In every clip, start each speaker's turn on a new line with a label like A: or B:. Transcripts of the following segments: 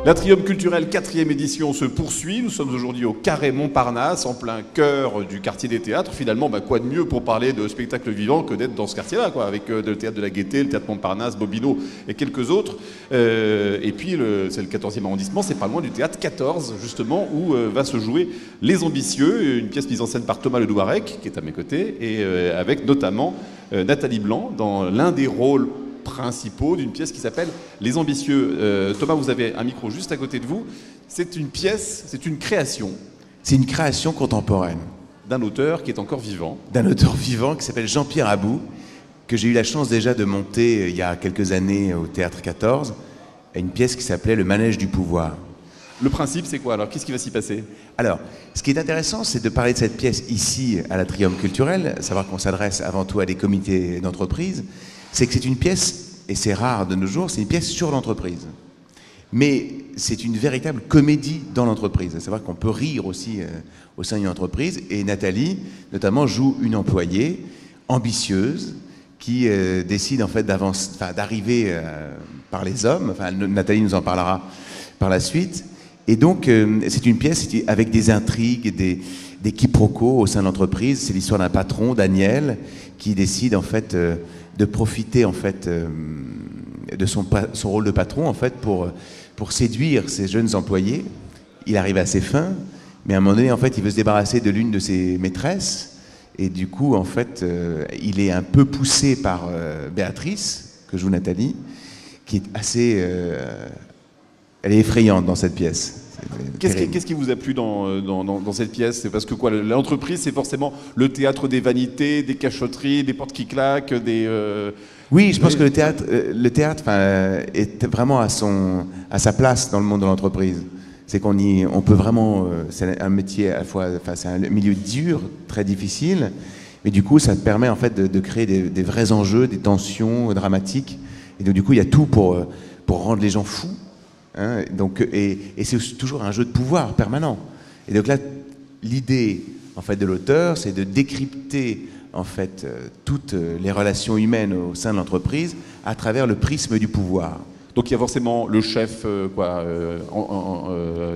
A: L'Atrium culturel 4e édition se poursuit. Nous sommes aujourd'hui au Carré Montparnasse, en plein cœur du quartier des théâtres. Finalement, quoi de mieux pour parler de spectacle vivant que d'être dans ce quartier-là, avec le théâtre de la Gaîté, le théâtre Montparnasse, Bobino et quelques autres. Et puis, c'est le 14e arrondissement, c'est pas loin du théâtre 14, justement, où va se jouer Les Ambitieux, une pièce mise en scène par Thomas Le Douarec, qui est à mes côtés, et avec notamment Nathalie Blanc dans l'un des rôles principaux d'une pièce qui s'appelle Les Ambitieux. Thomas, vous avez un micro juste à côté de vous. C'est une pièce, c'est une création.
B: C'est une création contemporaine.
A: D'un auteur qui est encore vivant.
B: D'un auteur vivant qui s'appelle Jean-Pierre Abou, que j'ai eu la chance déjà de monter il y a quelques années au Théâtre 14, une pièce qui s'appelait Le Manège du pouvoir.
A: Le principe, c'est quoi alors? Qu'est-ce qui va s'y passer?
B: Alors, ce qui est intéressant, c'est de parler de cette pièce ici, à l'Atrium culturel, savoir qu'on s'adresse avant tout à des comités d'entreprise. C'est que c'est une pièce, et c'est rare de nos jours, c'est une pièce sur l'entreprise. Mais c'est une véritable comédie dans l'entreprise. À savoir qu'on peut rire aussi au sein d'une entreprise. Et Nathalie, notamment, joue une employée ambitieuse qui décide en fait d'arriver par les hommes. Nathalie nous en parlera par la suite. Et donc, c'est une pièce avec des intrigues, des quiproquos au sein de l'entreprise. C'est l'histoire d'un patron, Daniel, qui décide en fait de profiter en fait de son rôle de patron en fait pour séduire ses jeunes employés. Il arrive à ses fins, mais à un moment donné en fait il veut se débarrasser de l'une de ses maîtresses et du coup en fait il est un peu poussé par Béatrice que joue Nathalie, qui est assez elle est effrayante dans cette pièce.
A: Qu'est-ce qui vous a plu dans cette pièce? C'est parce que quoi, l'entreprise, c'est forcément le théâtre des vanités, des cachotteries, des portes qui claquent,
B: Oui, je pense que le théâtre est vraiment à sa place dans le monde de l'entreprise. C'est on peut vraiment, c'est un métier à la fois, c'est un milieu dur, très difficile, mais du coup, ça te permet en fait de créer des vrais enjeux, des tensions dramatiques. Et donc du coup, il y a tout pour rendre les gens fous. Hein, et c'est toujours un jeu de pouvoir permanent. Et donc là, l'idée en fait de l'auteur, c'est de décrypter en fait toutes les relations humaines au sein de l'entreprise à travers le prisme du pouvoir.
A: Donc il y a forcément le chef,
B: il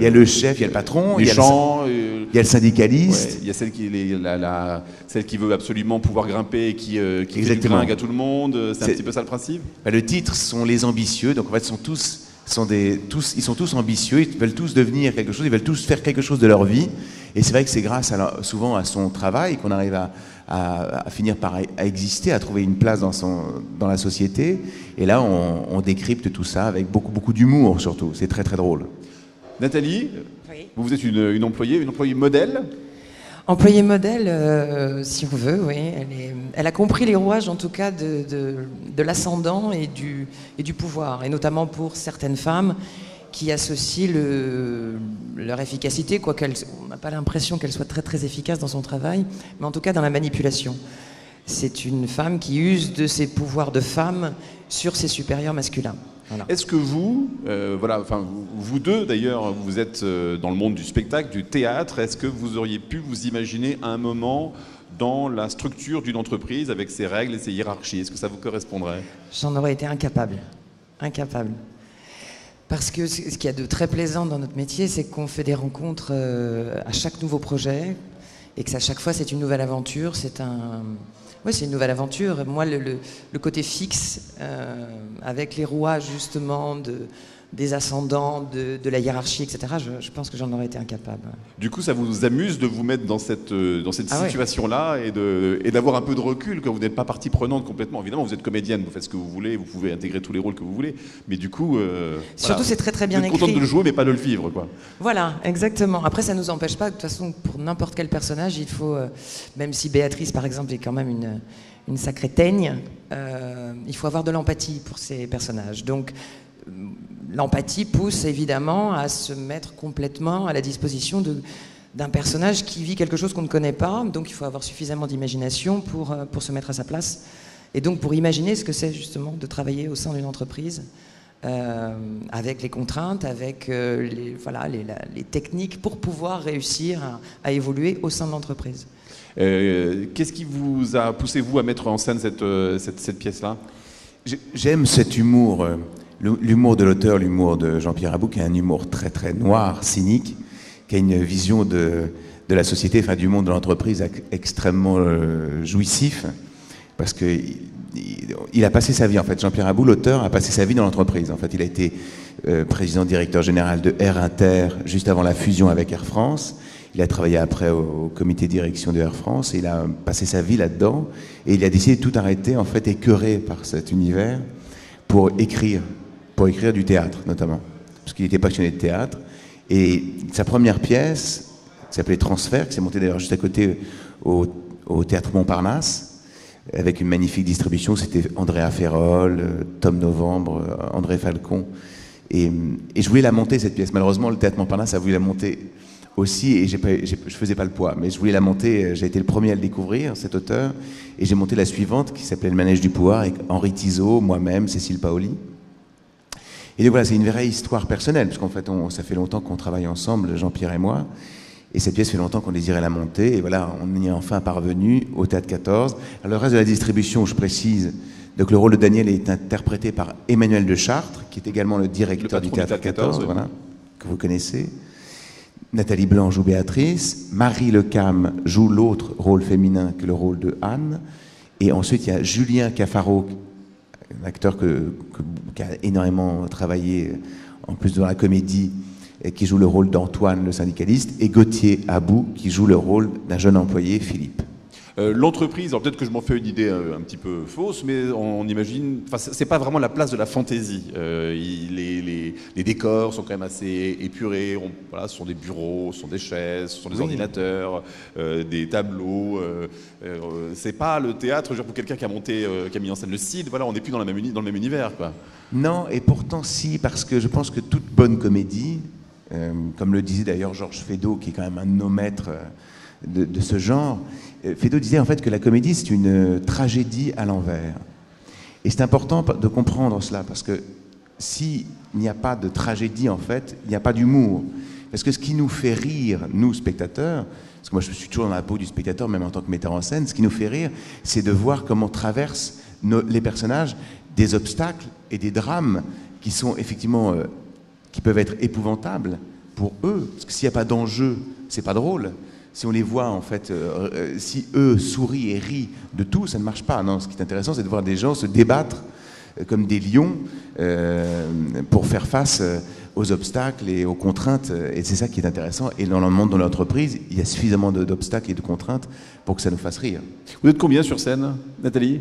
B: y a le chef, il y a le patron, il y a le syndicaliste.
A: Ouais, il y a celle qui veut absolument pouvoir grimper et qui gringue à tout le monde. C'est un petit peu ça le principe.
B: Le titre sont Les Ambitieux, donc en fait ils sont tous ambitieux, ils veulent tous devenir quelque chose, ils veulent tous faire quelque chose de leur vie. Et c'est vrai que c'est grâce souvent à son travail qu'on arrive à finir par exister, à trouver une place dans la société. Et là, on décrypte tout ça avec beaucoup d'humour surtout. C'est très très drôle.
A: Nathalie,
C: oui.
A: Vous êtes une employée modèle.
C: Employée modèle, si on veut, oui. Elle a compris les rouages, en tout cas, de l'ascendant et du pouvoir, et notamment pour certaines femmes qui associent leur efficacité, on n'a pas l'impression qu'elle soit très très efficace dans son travail, mais en tout cas dans la manipulation. C'est une femme qui use de ses pouvoirs de femme sur ses supérieurs masculins. Voilà.
A: Est-ce que vous deux d'ailleurs, vous êtes dans le monde du spectacle, du théâtre, est-ce que vous auriez pu vous imaginer un moment dans la structure d'une entreprise avec ses règles et ses hiérarchies? Est-ce que ça vous correspondrait?
C: J'en aurais été incapable. Incapable. Parce que ce qu'il y a de très plaisant dans notre métier, c'est qu'on fait des rencontres à chaque nouveau projet et que à chaque fois c'est une nouvelle aventure, c'est une nouvelle aventure. Moi, le côté fixe, avec les rouages justement des ascendants, de la hiérarchie, etc., je pense que j'en aurais été incapable.
A: Du coup, ça vous amuse de vous mettre dans cette situation-là et d'avoir un peu de recul, quand vous n'êtes pas partie prenante complètement. Évidemment, vous êtes comédienne, vous faites ce que vous voulez, vous pouvez intégrer tous les rôles que vous voulez, mais du coup...
C: Surtout, c'est très très bien écrit.
A: Vous êtes contente de le jouer, mais pas de le vivre, quoi.
C: Voilà, exactement. Après, ça ne nous empêche pas, de toute façon, pour n'importe quel personnage, il faut, même si Béatrice, par exemple, est quand même une sacrée teigne, il faut avoir de l'empathie pour ces personnages. Donc, l'empathie pousse évidemment à se mettre complètement à la disposition d'un personnage qui vit quelque chose qu'on ne connaît pas, donc il faut avoir suffisamment d'imagination pour se mettre à sa place, et donc pour imaginer ce que c'est justement de travailler au sein d'une entreprise, avec les contraintes, avec les techniques pour pouvoir réussir à évoluer au sein de l'entreprise.
A: Qu'est-ce qui vous a poussé, vous, à mettre en scène cette pièce-là?
B: J'aime cet humour l'humour de l'auteur, l'humour de Jean-Pierre Abou, qui a un humour très très noir, cynique, qui a une vision de la société, enfin du monde de l'entreprise extrêmement jouissif, parce que il a passé sa vie, en fait, Jean-Pierre Abou, l'auteur, a passé sa vie dans l'entreprise. En fait, il a été président directeur général de Air Inter juste avant la fusion avec Air France. Il a travaillé après au comité de direction de Air France, et il a passé sa vie là-dedans, et il a décidé de tout arrêter, en fait, écœuré par cet univers, pour écrire du théâtre, notamment, parce qu'il était passionné de théâtre. Et sa première pièce, qui s'appelait Transfert, qui s'est montée d'ailleurs juste à côté au théâtre Montparnasse, avec une magnifique distribution, c'était Andrea Ferrol, Tom Novembre, André Falcon. Et je voulais la monter, cette pièce. Malheureusement, le théâtre Montparnasse a voulu la monter aussi, et je faisais pas le poids, mais je voulais la monter. J'ai été le premier à le découvrir, cet auteur, et j'ai monté la suivante, qui s'appelait Le Manège du Pouvoir, avec Henri Tizot, moi-même, Cécile Paoli. Et donc voilà, c'est une vraie histoire personnelle, parce qu'en fait, ça fait longtemps qu'on travaille ensemble, Jean-Pierre et moi, et cette pièce fait longtemps qu'on désirait la monter, et voilà, on y est enfin parvenu au Théâtre 14. Alors, le reste de la distribution, je précise, donc le rôle de Daniel est interprété par Emmanuel de Chartres, qui est également le directeur du Théâtre 14, oui. Voilà, que vous connaissez. Nathalie Blanc joue Béatrice, Marie Lecam joue l'autre rôle féminin que le rôle de Anne, et ensuite il y a Julien Cafaro, un acteur qui a énormément travaillé en plus dans la comédie, et qui joue le rôle d'Antoine le syndicaliste, et Gauthier Abou qui joue le rôle d'un jeune employé, Philippe.
A: L'entreprise, alors peut-être que je m'en fais une idée un petit peu fausse, mais on imagine, enfin c'est pas vraiment la place de la fantaisie. Les décors sont quand même assez épurés, voilà, ce sont des bureaux, ce sont des chaises, ce sont des ordinateurs, des tableaux. C'est pas le théâtre, genre pour quelqu'un qui a mis en scène le CID, voilà, on n'est plus dans le même univers, quoi.
B: Non, et pourtant si, parce que je pense que toute bonne comédie, comme le disait d'ailleurs Georges Feydeau, qui est quand même un de nos maîtres de ce genre, Feydeau disait en fait que la comédie c'est une tragédie à l'envers. Et c'est important de comprendre cela, parce que s'il n'y a pas de tragédie, en fait, il n'y a pas d'humour. Parce que ce qui nous fait rire, nous spectateurs, parce que moi je suis toujours dans la peau du spectateur, même en tant que metteur en scène, ce qui nous fait rire, c'est de voir comment traversent les personnages des obstacles et des drames qui sont effectivement, qui peuvent être épouvantables pour eux. Parce que s'il n'y a pas d'enjeu, c'est pas drôle. Si on les voit, en fait, si eux sourient et rient de tout, ça ne marche pas. Non, ce qui est intéressant, c'est de voir des gens se débattre comme des lions pour faire face aux obstacles et aux contraintes. Et c'est ça qui est intéressant. Et dans le monde de l'entreprise, il y a suffisamment d'obstacles et de contraintes pour que ça nous fasse rire.
A: Vous êtes combien sur scène, Nathalie ?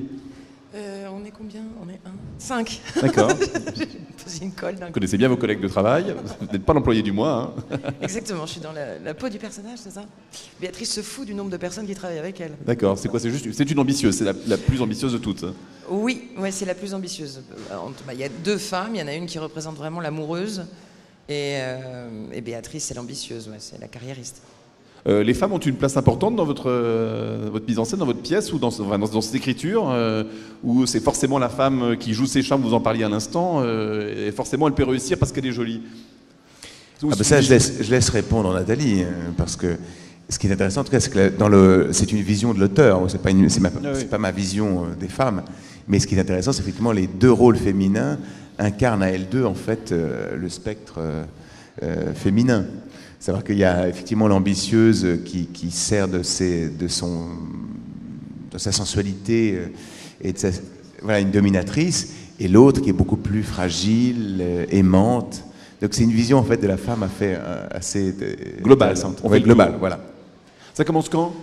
C: On est combien ? On est 5.
A: D'accord.
C: J'ai posé une colle d'un coup.
A: Vous connaissez bien vos collègues de travail, vous n'êtes pas l'employé du mois. Hein.
C: Exactement, je suis dans la peau du personnage, c'est ça ? Béatrice se fout du nombre de personnes qui travaillent avec elle.
A: D'accord, c'est quoi ? C'est une ambitieuse, c'est la plus ambitieuse de toutes.
C: Oui, ouais, c'est la plus ambitieuse. Il y a 2 femmes, il y en a une qui représente vraiment l'amoureuse, et Béatrice, c'est l'ambitieuse, ouais, c'est la carriériste.
A: Les femmes ont une place importante dans votre mise en scène, dans votre pièce, ou dans cette écriture, où c'est forcément la femme qui joue ses charmes, vous en parliez à l'instant, et forcément elle peut réussir parce qu'elle est jolie.
B: Ça, je laisse répondre Nathalie, parce que ce qui est intéressant, en tout cas, c'est que c'est une vision de l'auteur, c'est pas ma vision des femmes, mais ce qui est intéressant, c'est effectivement les 2 rôles féminins incarnent à elles 2, en fait, le spectre féminin. Savoir qu'il y a effectivement l'ambitieuse qui sert de sa sensualité et de voilà, une dominatrice, et l'autre qui est beaucoup plus fragile, aimante. Donc c'est une vision en fait de la femme assez
A: globale.
B: Globale, voilà.
A: Ça commence quand ?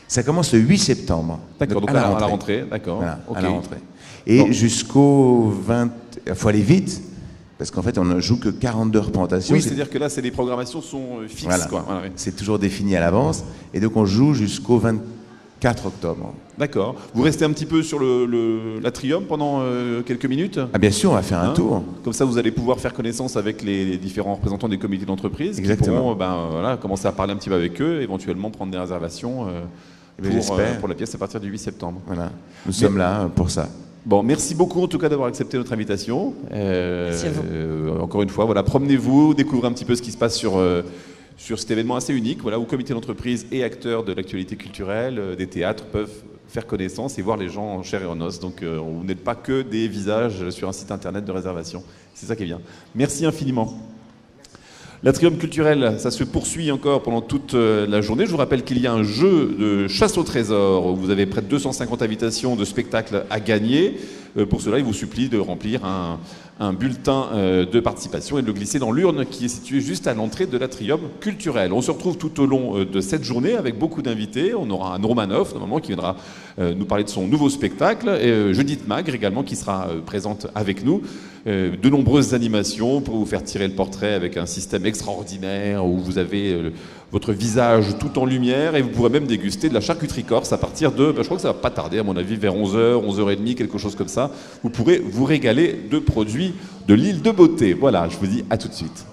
B: Ça commence le 8 septembre.
A: D'accord, donc à la rentrée. D'accord.
B: Voilà,
A: okay.
B: À la rentrée. Et jusqu'au 20... Il faut aller vite. Parce qu'en fait, on ne joue que 42 représentations.
A: Oui, c'est-à-dire que là, les programmations sont fixes.
B: Voilà.
A: Quoi. Voilà, oui.
B: C'est toujours défini à l'avance. Et donc, on joue jusqu'au 24 octobre.
A: D'accord. Vous restez un petit peu sur l'atrium pendant quelques minutes ?
B: Ah, bien sûr, on va faire un tour.
A: Comme ça, vous allez pouvoir faire connaissance avec les différents représentants des comités d'entreprise.
B: Exactement.
A: Qui pourront commencer à parler un petit peu avec eux, éventuellement prendre des réservations pour la pièce à partir du 8 septembre.
B: Voilà. Nous sommes là pour ça.
A: Bon, merci beaucoup en tout cas d'avoir accepté notre invitation.
C: Merci à vous.
A: Encore une fois, voilà, promenez-vous, découvrez un petit peu ce qui se passe sur cet événement assez unique, voilà, où comité d'entreprise et acteurs de l'actualité culturelle, des théâtres peuvent faire connaissance et voir les gens en chair et en os. Donc vous n'êtes pas que des visages sur un site internet de réservation. C'est ça qui est bien. Merci infiniment. L'Atrium culturel, ça se poursuit encore pendant toute la journée. Je vous rappelle qu'il y a un jeu de chasse au trésor où vous avez près de 250 invitations de spectacles à gagner. Pour cela, il vous supplie de remplir un bulletin de participation et de le glisser dans l'urne qui est située juste à l'entrée de l'Atrium culturel. On se retrouve tout au long de cette journée avec beaucoup d'invités. On aura un Romanoff, normalement, qui viendra nous parler de son nouveau spectacle. Et Judith Magre, également, qui sera présente avec nous. De nombreuses animations pour vous faire tirer le portrait avec un système extraordinaire où vous avez votre visage tout en lumière et vous pourrez même déguster de la charcuterie corse à partir de, je crois que ça va pas tarder à mon avis, vers 11h, 11h30, quelque chose comme ça. Vous pourrez vous régaler de produits de l'île de Beauté. Voilà, je vous dis à tout de suite.